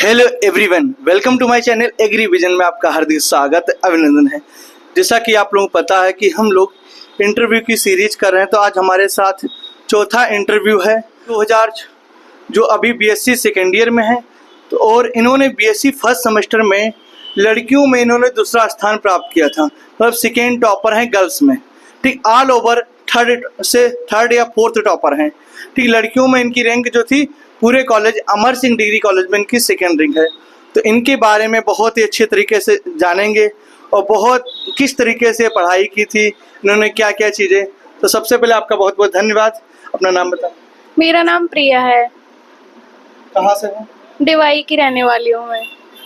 Hello everyone, welcome to my channel Agri Vision में आपका हार्दिक स्वागत अभिनंदन है। जैसा कि आप लोगों को पता है कि हम लोग इंटरव्यू की सीरीज कर रहे हैं, तो आज हमारे साथ चौथा इंटरव्यू है 2000 जो अभी बीएससी सेकेंड ईयर में है। तो और इन्होंने बीएससी फर्स्ट सेमेस्टर में लड़कियों में इन्होंने दूसरा स्थान प्राप्त किया था, मतलब सेकेंड टॉपर हैं गर्ल्स में। ठीक, ऑल ओवर थर्ड या फोर्थ टॉपर हैं। ठीक, लड़कियों में इनकी रैंक जो थी पूरे college Amar Singh degree college में इनकी सेकेंड रैंक है। तो इनके बारे में बहुत ही अच्छे तरीके से जानेंगे और बहुत किस तरीके से पढ़ाई की थी, इन्होंने क्या क्या चीज़ें। तो सबसे पहले आपका बहुत बहुत धन्यवाद। अपना नाम बताओ। मेरा नाम प्रिया है। कहाँ से हो? डिवाई की रहने वाली हूँ मैं।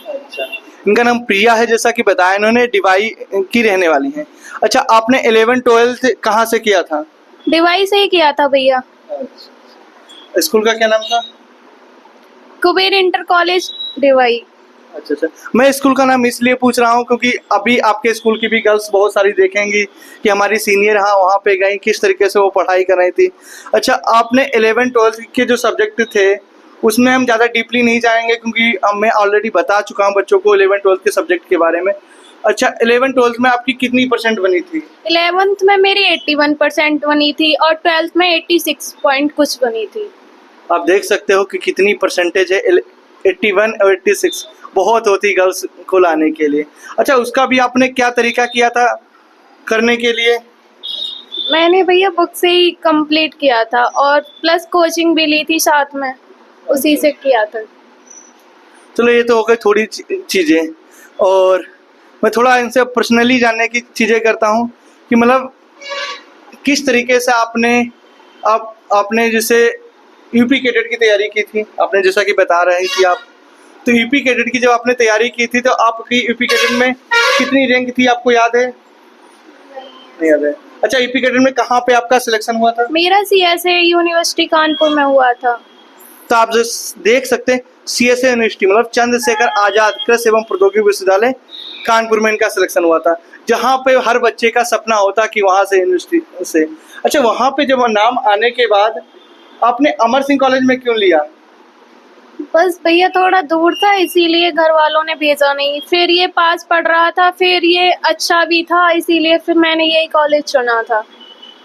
अच्छा, इनका नाम प्रिया है, जैसा कि बताया इन्होंने, डिवाई की रहने वाली हैं। अच्छा, आपने 11th-12th कहाँ से किया था? डिवाई से ही किया था भैया। स्कूल का क्या नाम था? Kuber inter college Dibai. अच्छा, मैं स्कूल का नाम इसलिए पूछ रहा हूँ क्योंकि अभी आपके स्कूल की भी गर्ल्स बहुत सारी देखेंगी कि हमारी सीनियर वहाँ पे गई, किस तरीके से वो पढ़ाई कर रही थी। अच्छा, आपने 11th-12th के जो सब्जेक्ट थे उसमें हम ज़्यादा डीपली नहीं जाएंगे क्योंकि अब मैं ऑलरेडी बता चुका हूँ बच्चों को 11th-12th के सब्जेक्ट के बारे में। अच्छा, 11th-12th में आपकी कितनी % बनी थी? 11th में मेरी 81% बनी थी और 12th में 86 पॉइंट कुछ बनी थी। आप देख सकते हो कि कितनी परसेंटेज है, 81 और 86 बहुत होती गर्ल्स को लाने के लिए। अच्छा, उसका भी आपने क्या तरीका किया था करने के लिए? मैंने भैया बुक से ही कंप्लीट किया था और प्लस कोचिंग भी ली थी साथ में, उसी से किया था। चलो, ये तो हो गई थोड़ी चीज़ें, और मैं थोड़ा इनसे पर्सनली जानने की चीज़ें करता हूँ कि मतलब किस तरीके से आपने जैसे यूपी कैडेट की तैयारी की थी, आपने जैसा कि बता रहे हैं कि आप, तो यूपी कैडेट की जब आपने तैयारी की थी तो आपकी यूपी कैडेट में कितनी रैंक थी, आपको याद है? नहीं याद है। अच्छा, यूपी कैडेट में कहाँ पे आपका सिलेक्शन हुआ था? मेरा सीएसए यूनिवर्सिटी कानपुर में हुआ था। तो आप देख सकते हैं सीएसए यूनिवर्सिटी मतलब चंद्रशेखर आजाद कृषि एवं प्रौद्योगिकी विश्वविद्यालय कानपुर में इनका सिलेक्शन हुआ था, जहाँ पे हर बच्चे का सपना होता कि वहाँ से यूनिवर्सिटी से। अच्छा, वहाँ पे जब नाम आने के बाद आपने अमर सिंह कॉलेज में क्यों लिया? बस भैया थोड़ा दूर था इसीलिए घर वालों ने भेजा नहीं, फिर ये पास पढ़ रहा था, फिर ये अच्छा भी था इसीलिए फिर मैंने यही कॉलेज चुना था।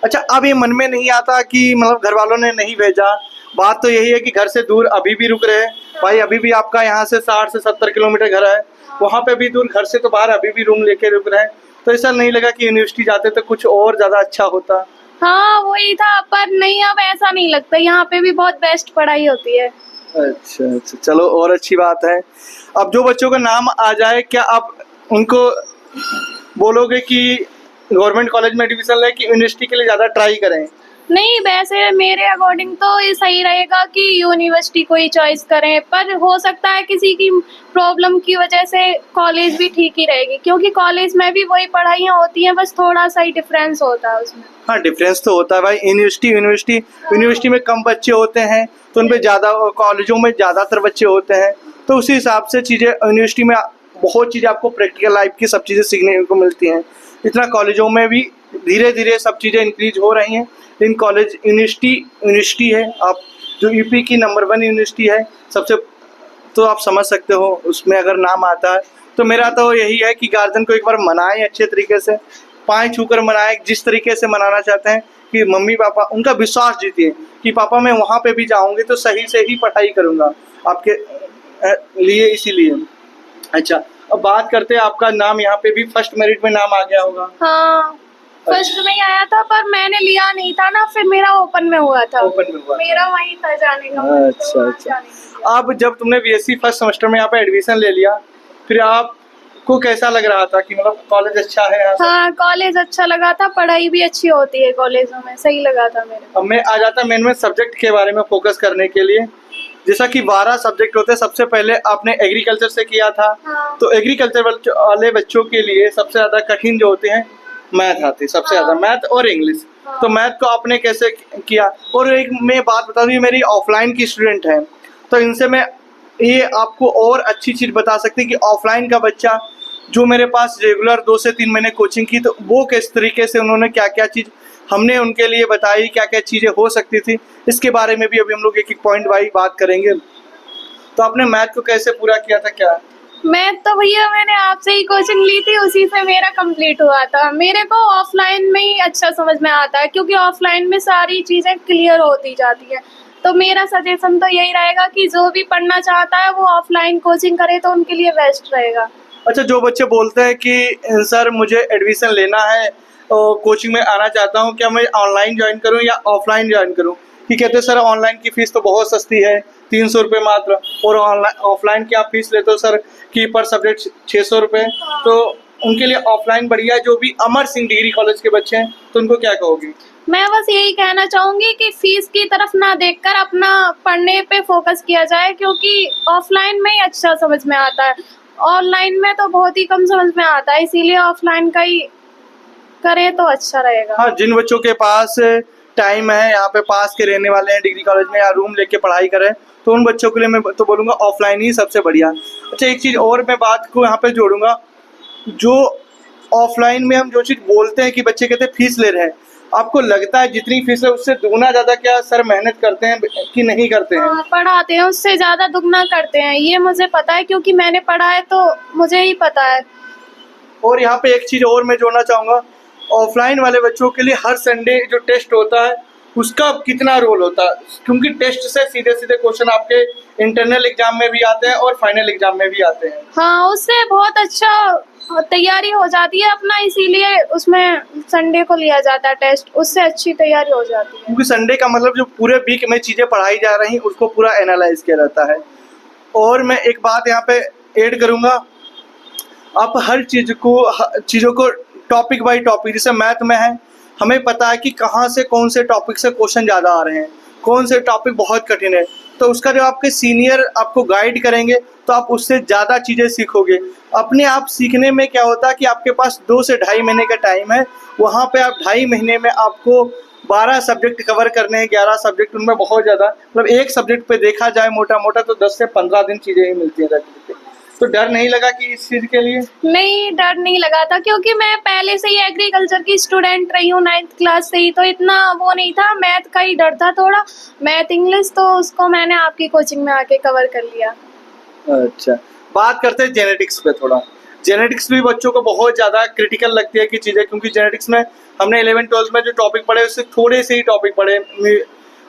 अच्छा, अब ये मन में नहीं आता कि मतलब घर वालों ने नहीं भेजा? बात तो यही है कि घर से दूर अभी भी रुक रहे हैं भाई, अभी भी आपका यहाँ से 60 से 70 किलोमीटर घर है, वहाँ पे भी दूर, घर से तो बाहर अभी भी रूम लेके रुक रहे हैं। तो ऐसा नहीं लगा कि यूनिवर्सिटी जाते तो कुछ और ज़्यादा अच्छा होता? हाँ वही था, पर नहीं अब ऐसा नहीं लगता, यहाँ पे भी बहुत बेस्ट पढ़ाई होती है। अच्छा, चलो, और अच्छी बात है। अब जो बच्चों का नाम आ जाए, क्या आप उनको बोलोगे कि गवर्नमेंट कॉलेज में एडमिशन ले कि यूनिवर्सिटी के लिए ज़्यादा ट्राई करें? नहीं, वैसे मेरे अकॉर्डिंग तो ये सही रहेगा कि यूनिवर्सिटी को ही चॉइस करें, पर हो सकता है किसी की प्रॉब्लम की वजह से कॉलेज भी ठीक ही रहेगी, क्योंकि कॉलेज में भी वही पढ़ाइयाँ होती हैं, बस थोड़ा सा ही डिफरेंस होता है उसमें। हाँ, डिफरेंस तो होता है भाई। यूनिवर्सिटी में कम बच्चे होते हैं तो उन पे ज़्यादा, कॉलेजों में ज़्यादातर बच्चे होते हैं, तो उसी हिसाब से चीज़ें यूनिवर्सिटी में बहुत चीज़ें आपको प्रैक्टिकल लाइफ की सब चीज़ें सीखने को मिलती हैं। इतना कॉलेजों में भी धीरे धीरे सब चीज़ें इंक्रीज हो रही हैं, लेकिन कॉलेज यूनिवर्सिटी है, आप जो यूपी की नंबर 1 यूनिवर्सिटी है सबसे, तो आप समझ सकते हो उसमें अगर नाम आता है। तो मेरा तो यही है कि गार्जियन को एक बार मनाएं अच्छे तरीके से, पाँव छूकर मनाएं, जिस तरीके से मनाना चाहते हैं कि मम्मी पापा उनका विश्वास जीतिए कि पापा मैं वहाँ पे भी जाऊँगी तो सही से ही पढ़ाई करूँगा आपके लिए, इसीलिए। अच्छा, अब बात करते हैं, आपका नाम यहाँ पे भी फर्स्ट मेरिट में नाम आ गया होगा? हाँ, फर्स्ट में ही आया था, पर मैंने लिया नहीं था ना, फिर मेरा ओपन में हुआ था। ओपन में हुआ, मेरा वही था जाने का। अच्छा। अब जब तुमने बीएससी फर्स्ट सेमेस्टर में यहाँ पे एडमिशन ले लिया, फिर आपको कैसा लग रहा था कि मतलब कॉलेज अच्छा है यहाँ से? हाँ, कॉलेज अच्छा लगा था, पढ़ाई भी अच्छी होती है कॉलेजों में, सही लगा था मेरे। अब मैं आ जाता मेन सब्जेक्ट के बारे में फोकस करने के लिए। जैसा कि 12 सब्जेक्ट होते हैं, सबसे पहले आपने एग्रीकल्चर से किया था। हाँ। तो एग्रीकल्चर वाले बच्चों के लिए सबसे ज़्यादा कठिन जो होते हैं मैथ आती है, सबसे ज़्यादा मैथ और इंग्लिश। तो मैथ को आपने कैसे किया? और एक मैं बात बता दूँ, ये मेरी ऑफलाइन की स्टूडेंट है, तो इनसे मैं ये आपको और अच्छी चीज़ बता सकती है कि ऑफलाइन का बच्चा जो मेरे पास रेगुलर 2 से 3 महीने कोचिंग की, तो वो किस तरीके से उन्होंने क्या क्या चीज़ हमने उनके लिए बताई, क्या क्या चीज़ें हो सकती थी, इसके बारे में भी अभी हम लोग एक एक पॉइंट वाइज बात करेंगे। तो आपने मैथ को कैसे पूरा किया था क्या? मैं तो भैया मैंने आपसे ही कोचिंग ली थी, उसी से मेरा कंप्लीट हुआ था। मेरे को ऑफलाइन में ही अच्छा समझ में आता है, क्योंकि ऑफलाइन में सारी चीज़ें क्लियर होती जाती हैं। तो मेरा सजेशन तो यही रहेगा कि जो भी पढ़ना चाहता है वो ऑफलाइन कोचिंग करे तो उनके लिए बेस्ट रहेगा। अच्छा, जो बच्चे बोलते हैं कि सर मुझे एडमिशन लेना है और कोचिंग में आना चाहता हूँ, क्या मैं ऑनलाइन ज्वाइन करूँ या ऑफलाइन ज्वाइन करूँ? कि कहते हैं सर ऑनलाइन की फ़ीस तो बहुत सस्ती है, 300 रुपये मात्र, और ऑफलाइन की आप फीस लेते हो सर कि पर सब्जेक्ट 600 रुपये। तो उनके लिए ऑफलाइन बढ़िया है। जो भी अमर सिंह डिग्री कॉलेज के बच्चे हैं तो उनको क्या कहोगे? मैं बस यही कहना चाहूंगी कि फीस की तरफ ना देखकर अपना पढ़ने पे फोकस किया जाए, क्योंकि ऑफलाइन में ही अच्छा समझ में आता है, ऑनलाइन में तो बहुत ही कम समझ में आता है, इसीलिए ऑफलाइन का ही करें तो अच्छा रहेगा। हाँ, जिन बच्चों के पास टाइम है, यहाँ पे पास के रहने वाले हैं डिग्री कॉलेज में, या रूम लेके पढ़ाई करें, तो उन बच्चों के लिए मैं तो बोलूँगा ऑफलाइन ही सबसे बढ़िया। अच्छा, एक चीज़ और मैं बात को यहाँ पे जोड़ूंगा, जो ऑफलाइन में हम जो चीज़ बोलते हैं कि बच्चे कहते हैं फीस ले रहे हैं, आपको लगता है जितनी फीस है उससे दुगना ज़्यादा क्या सर मेहनत करते हैं कि नहीं करते हैं? हाँ, पढ़ाते हैं, उससे ज़्यादा दुगना करते हैं, ये मुझे पता है, क्योंकि मैंने पढ़ा है तो मुझे ही पता है। और यहाँ पे एक चीज़ और मैं जोड़ना चाहूँगा, ऑफलाइन वाले बच्चों के लिए हर संडे जो टेस्ट होता है उसका कितना रोल होता है, क्योंकि टेस्ट से सीधे सीधे क्वेश्चन आपके इंटरनल एग्जाम में भी आते हैं और फाइनल एग्जाम में भी आते हैं। हाँ, उससे बहुत अच्छा तैयारी हो जाती है अपना, इसीलिए उसमें संडे को लिया जाता है टेस्ट, उससे अच्छी तैयारी हो जाती है। क्योंकि संडे का मतलब जो पूरे वीक में चीज़ें पढ़ाई जा रही उसको पूरा एनालाइज किया जाता है। और मैं एक बात यहाँ पे ऐड करूँगा, आप हर चीज़ों को टॉपिक बाय टॉपिक, जैसे मैथ में है, हमें पता है कि कहाँ से कौन से टॉपिक से क्वेश्चन ज़्यादा आ रहे हैं, कौन से टॉपिक बहुत कठिन है, तो उसका जब आपके सीनियर आपको गाइड करेंगे तो आप उससे ज़्यादा चीज़ें सीखोगे। अपने आप सीखने में क्या होता है कि आपके पास 2 से ढाई महीने का टाइम है, वहाँ पे आप 2.5 महीने में आपको 12 सब्जेक्ट कवर करने हैं, 11 सब्जेक्ट, उनमें बहुत ज़्यादा, मतलब एक सब्जेक्ट पे देखा जाए मोटा मोटा तो 10 से 15 दिन चीज़ें ही मिलती हैं। तो डर नहीं लगा कि इस चीज़ के लिए? नहीं, डर नहीं लगा था, क्योंकि मैं पहले से ही एग्रीकल्चर की स्टूडेंट रही हूँ 9th क्लास से ही, तो इतना वो नहीं था, मैथ का ही डर था थोड़ा, मैथ इंग्लिश, तो उसको मैंने आपकी कोचिंग में आके कवर कर लिया। अच्छा, बात करते हैं जेनेटिक्स पे थोड़ा। जेनेटिक्स भी बच्चों को बहुत ज़्यादा क्रिटिकल लगती है कि चीज़ें, क्योंकि जेनेटिक्स में हमने 11th-12th में जो टॉपिक पढ़े उससे थोड़े से ही टॉपिक पढ़े,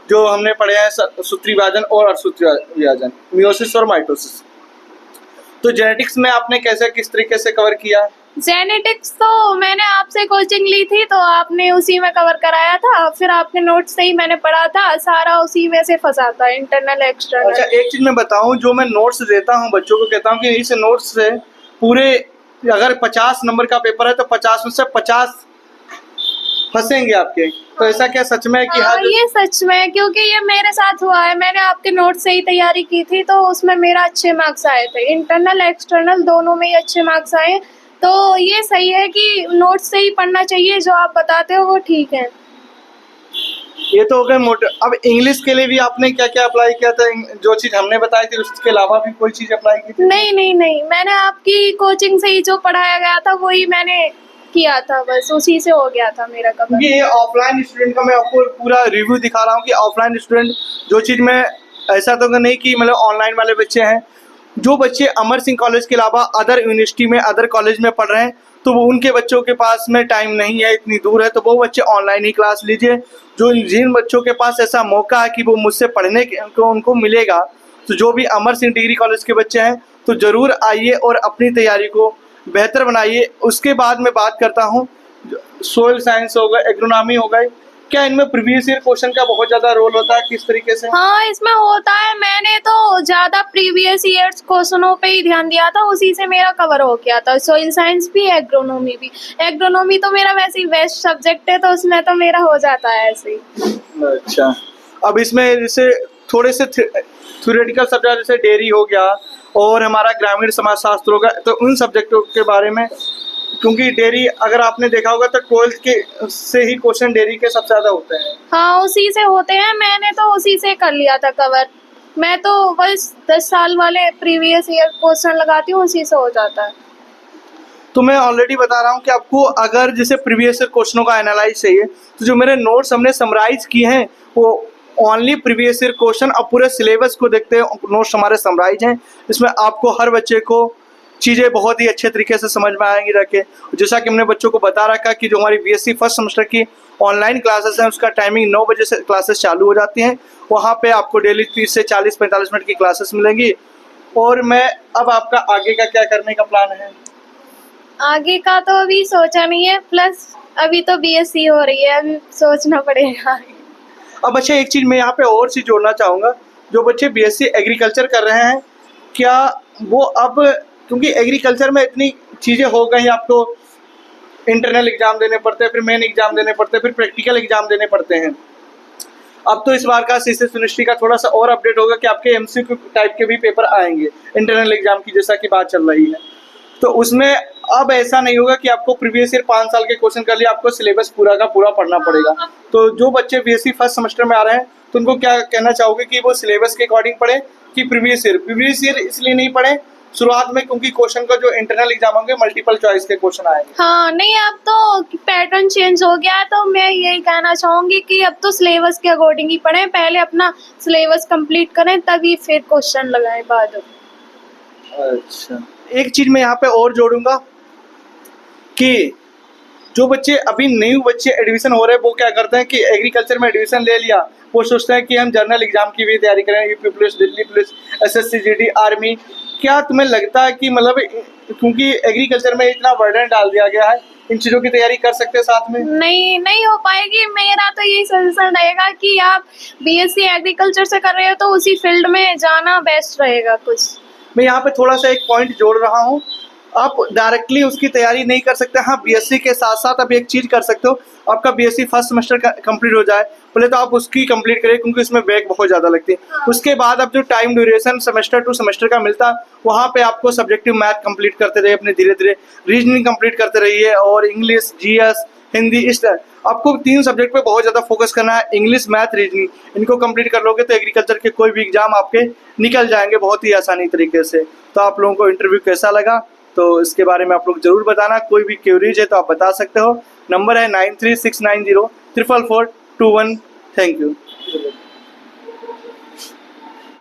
जो हमने पढ़े हैं सूत्री विभाजन और असूत्री विभाजन, मियोसिस और माइटोसिस। तो जेनेटिक्स में आपने कैसे किस तरीके से कवर किया? जेनेटिक्स तो मैंने आपसे कोचिंग ली थी तो आपने उसी में कवर कराया था, फिर आपके नोट्स से ही मैंने पढ़ा था, सारा उसी में से फंसा था, इंटरनल एक्सटर्नल। अच्छा, एक चीज़ मैं बताऊं, जो मैं नोट्स देता हूं बच्चों को, कहता हूं कि इस नोट्स से पूरे अगर 50 नंबर का पेपर है तो 50 में से 50 फंसेंगे आपके, तो ऐसा क्या सच में है कि हाँ, ये सच में है, क्योंकि ये मेरे साथ हुआ है, मैंने आपके नोट से ही तैयारी की थी तो उसमें मेरा अच्छे मार्क्स आए थे, इंटरनल एक्सटर्नल दोनों में ही अच्छे मार्क्स आए। तो ये सही है कि नोट से ही पढ़ना चाहिए, जो आप बताते हो वो ठीक है। ये तो हो गए मोटे। अब इंग्लिश के लिए भी आपने क्या क्या अप्लाई किया था? जो चीज़ हमने बताई थी उसके अलावा भी कोई चीज़ अप्लाई की थी? नहीं, मैंने आपकी कोचिंग से ही जो पढ़ाया गया था वही मैंने किया था, बस उसी से हो गया था मेरा कवर। ये ऑफलाइन स्टूडेंट का मैं आपको पूरा रिव्यू दिखा रहा हूँ कि ऑफलाइन स्टूडेंट जो चीज़ में, ऐसा तो नहीं कि मतलब ऑनलाइन वाले बच्चे हैं, जो बच्चे अमर सिंह कॉलेज के अलावा अदर यूनिवर्सिटी में, अदर कॉलेज में पढ़ रहे हैं, तो वो उनके बच्चों के पास में टाइम नहीं है, इतनी दूर है, तो वो बच्चे ऑनलाइन ही क्लास लीजिए। जिन बच्चों के पास ऐसा मौका है कि वो मुझसे पढ़ने को उनको मिलेगा, तो जो भी अमर सिंह डिग्री कॉलेज के बच्चे हैं तो ज़रूर आइए और अपनी तैयारी को बेहतर बनाइए। उसके बाद मैं बात करता हूँ, सोइल साइंस हो गए, एग्रोनॉमी हो गए, क्या इनमें प्रीवियस ईयर क्वेश्चन का बहुत ज़्यादा रोल होता है, किस तरीके से? हाँ, इसमें होता है, मैंने तो ज़्यादा प्रीवियस ईयर्स क्वेश्चनों पे ही ध्यान दिया था, उसी से मेरा कवर हो गया था, सोइल साइंस भी, एग्रोनॉमी भी। एग्रोनॉमी तो मेरा वैसे ही बेस्ट सब्जेक्ट है, तो उसमें तो मेरा हो जाता है ऐसे ही। अच्छा, अब इसमें जैसे थोड़े से थ्योरेटिकल सब्जेक्ट जैसे डेयरी हो गया और हमारा ग्रामीण समाज शास्त्र होगा, तो उन सब्जेक्टों के बारे में, क्योंकि डेयरी अगर आपने देखा होगा तो 12th के से ही क्वेश्चन डेयरी के सबसे ज़्यादा होते हैं। हाँ, उसी से होते हैं, मैंने तो उसी से कर लिया था कवर, मैं तो बस 10 साल वाले प्रीवियस ईयर क्वेश्चन लगाती हूँ, उसी से हो जाता है। तो मैं ऑलरेडी बता रहा हूँ कि आपको अगर जैसे प्रीवियस ईयर क्वेश्चनों का एनालाइज चाहिए, तो जो मेरे नोट्स हमने समराइज किए हैं वो ओनली प्रीवियस ईयर क्वेश्चन, अब पूरे सिलेबस को देखते हैं, नोट्स हमारे समराइज हैं, इसमें आपको हर बच्चे को चीज़ें बहुत ही अच्छे तरीके से समझ में आएंगी रखे। जैसा कि हमने बच्चों को बता रखा कि जो हमारी बीएससी फर्स्ट सेमेस्टर की ऑनलाइन क्लासेस हैं उसका टाइमिंग 9 बजे से क्लासेस चालू हो जाती हैं। वहाँ पे आपको डेली 30 से 40-45 मिनट की क्लासेस मिलेंगी। और मैं अब आपका आगे का क्या करने का प्लान है? आगे का तो अभी सोचा नहीं है, प्लस अभी तो बीएससी हो रही है, अभी सोचना पड़ेगा। अब अच्छा, एक चीज़ मैं यहाँ पे और चीज़ जोड़ना चाहूँगा, जो बच्चे बीएससी एग्रीकल्चर कर रहे हैं, क्या वो अब, क्योंकि एग्रीकल्चर में इतनी चीज़ें हो गई, आपको इंटरनल एग्जाम देने पड़ते हैं, फिर मेन एग्जाम देने पड़ते हैं, फिर प्रैक्टिकल एग्जाम देने पड़ते हैं। अब तो इस बार का सीसीएस यूनिवर्सिटी का थोड़ा सा और अपडेट होगा कि आपके एमसीक्यू टाइप के भी पेपर आएंगे इंटरनल एग्जाम की, जैसा कि बात चल रही है। तो उसमें अब ऐसा नहीं होगा कि आपको प्रीवियस ईयर 5 साल के क्वेश्चन कर लिए, आपको सिलेबस पूरा का पूरा पढ़ना पड़ेगा। तो जो बच्चे बीएससी फर्स्ट सेमेस्टर में आ रहे हैं, तो उनको क्या कहना चाहोगे कि वो सिलेबस के अकॉर्डिंग पढ़े कि प्रीवियस ईयर इसलिए नहीं पढ़े शुरुआत में, क्योंकि क्वेश्चन का जो इंटरनल एग्जाम होंगे मल्टीपल चॉइस के क्वेश्चन आएंगे। हाँ नहीं, अब तो पैटर्न चेंज हो गया है, तो मैं यही कहना चाहूंगी कि अब तो सिलेबस के अकॉर्डिंग ही पढ़ें, पहले अपना सिलेबस कंप्लीट करें तभी फिर क्वेश्चन लगाएं बाद में। अच्छा, एक चीज मैं यहाँ पे और जोड़ूंगा कि जो बच्चे अभी न्यू बच्चे एडमिशन हो रहे हैं, वो क्या करते हैं कि एग्रीकल्चर में एडमिशन ले लिया, वो सोचते हैं कि हम जनरल एग्जाम की भी तैयारी करें, UP police, Delhi police, SSC, GD, army. क्या तुम्हें लगता है कि मतलब क्योंकि एग्रीकल्चर में इतना बर्डन डाल दिया गया है, इन चीज़ों की तैयारी कर सकते हैं साथ में? नहीं हो पाएगी। मेरा तो यही सजेशन रहेगा कि आप बीएससी एग्रीकल्चर से कर रहे हो तो उसी फील्ड में जाना बेस्ट रहेगा। कुछ मैं यहाँ पे थोड़ा सा एक पॉइंट जोड़ रहा हूँ, आप डायरेक्टली उसकी तैयारी नहीं कर सकते। हाँ, बीएससी के साथ साथ आप एक चीज़ कर सकते हो, आपका बीएससी फर्स्ट सेमेस्टर कंप्लीट हो जाए, पहले तो आप उसकी कंप्लीट करें, क्योंकि उसमें बैक बहुत ज़्यादा लगती है। उसके बाद अब जो time duration semester two semester का मिलता है, वहाँ पे आपको सब्जेक्टिव मैथ कंप्लीट करते रहिए अपने धीरे धीरे, रीजनिंग कंप्लीट करते रहिए, और इंग्लिश, जीएस, हिंदी, इस तरह आपको 3 सब्जेक्ट पे बहुत ज़्यादा फोकस करना है। इंग्लिश, मैथ, रीजनिंग, इनको कंप्लीट कर लोगे तो एग्रीकल्चर के कोई भी एग्जाम आपके निकल जाएंगे बहुत ही आसानी तरीके से। तो आप लोगों को इंटरव्यू कैसा लगा, तो इसके बारे में आप लोग ज़रूर बताना। कोई भी क्वेरीज है तो आप बता सकते हो। नंबर है 9369044421। Thank you.